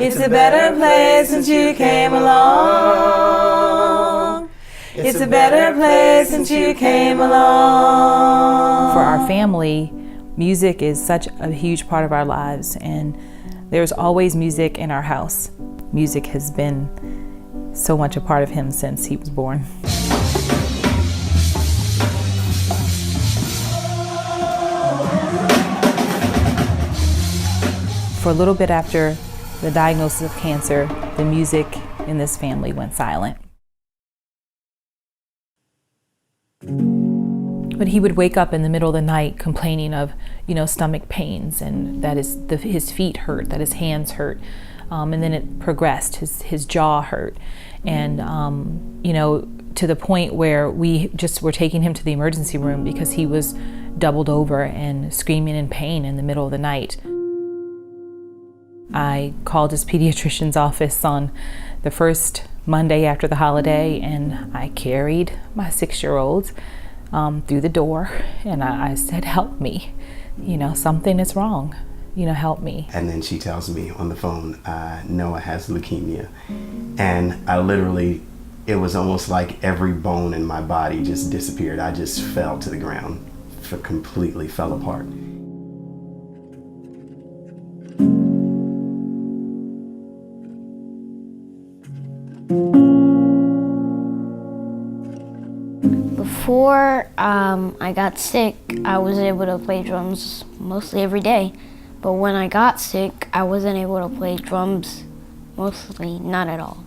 It's a better place since you came along. It's a better place since you came along. For our family, music is such a huge part of our lives, and there's always music in our house. Music has been so much a part of him since he was born. For a little bit after the diagnosis of cancer, the music in this family went silent. But he would wake up in the middle of the night complaining of, stomach pains, and that his feet hurt, that his hands hurt. And then it progressed, his jaw hurt. And, to the point where we just were taking him to the emergency room because he was doubled over and screaming in pain in the middle of the night. I called his pediatrician's office on the first Monday after the holiday, and I carried my 6-year-old through the door, and I said, "Help me, something is wrong, help me." And then she tells me on the phone, Noah has leukemia. And I literally, it was almost like every bone in my body just disappeared. I just fell to the ground, completely fell apart. Before I got sick, I was able to play drums mostly every day. But when I got sick, I wasn't able to play drums mostly, not at all.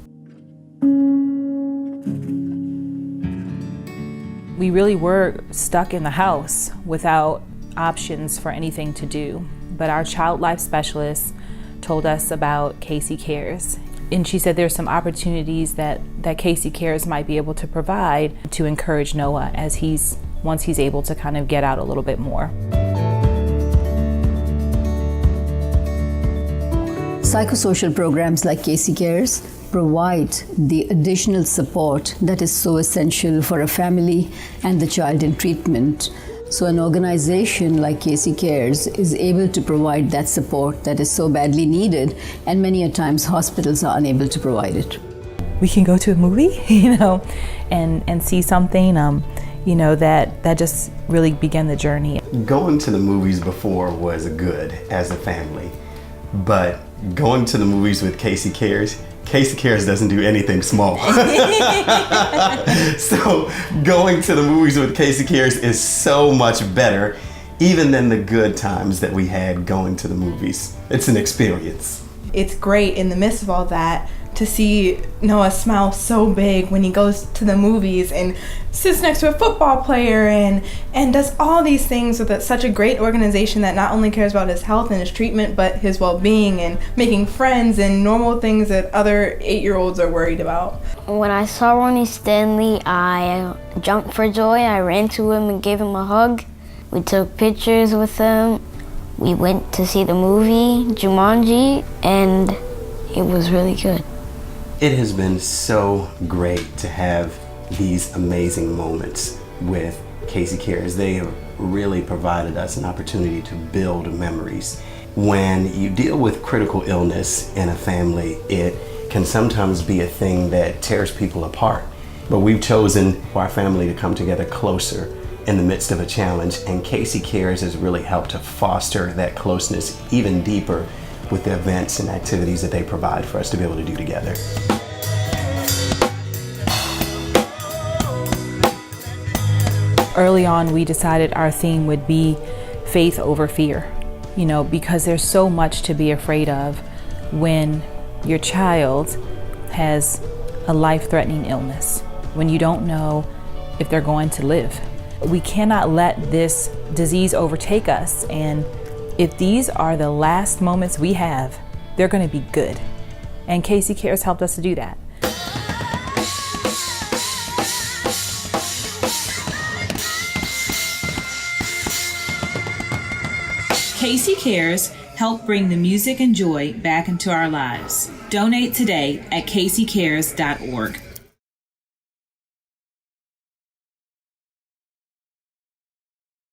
We really were stuck in the house without options for anything to do. But our child life specialist told us about Casey Cares. And she said there's some opportunities that Casey Cares might be able to provide to encourage Noah once he's able to kind of get out a little bit more. Psychosocial programs like Casey Cares provide the additional support that is so essential for a family and the child in treatment. So an organization like Casey Cares is able to provide that support that is so badly needed, and many a times hospitals are unable to provide it. We can go to a movie, and see something, that just really began the journey. Going to the movies before was good as a family, but going to the movies with Casey Cares doesn't do anything small. So going to the movies with Casey Cares is so much better, even than the good times that we had going to the movies. It's an experience. It's great in the midst of all that to see Noah smile so big when he goes to the movies and sits next to a football player and does all these things with such a great organization that not only cares about his health and his treatment, but his well-being and making friends and normal things that other 8-year-olds are worried about. When I saw Ronnie Stanley, I jumped for joy. I ran to him and gave him a hug. We took pictures with him. We went to see the movie, Jumanji, and it was really good. It has been so great to have these amazing moments with Casey Cares. They have really provided us an opportunity to build memories. When you deal with critical illness in a family, it can sometimes be a thing that tears people apart. But we've chosen for our family to come together closer in the midst of a challenge, and Casey Cares has really helped to foster that closeness even deeper with the events and activities that they provide for us to be able to do together. Early on, we decided our theme would be faith over fear, because there's so much to be afraid of when your child has a life-threatening illness, when you don't know if they're going to live. We cannot let this disease overtake us, and if these are the last moments we have, they're going to be good. And Casey Cares helped us to do that. Casey Cares help bring the music and joy back into our lives. Donate today at caseycares.org.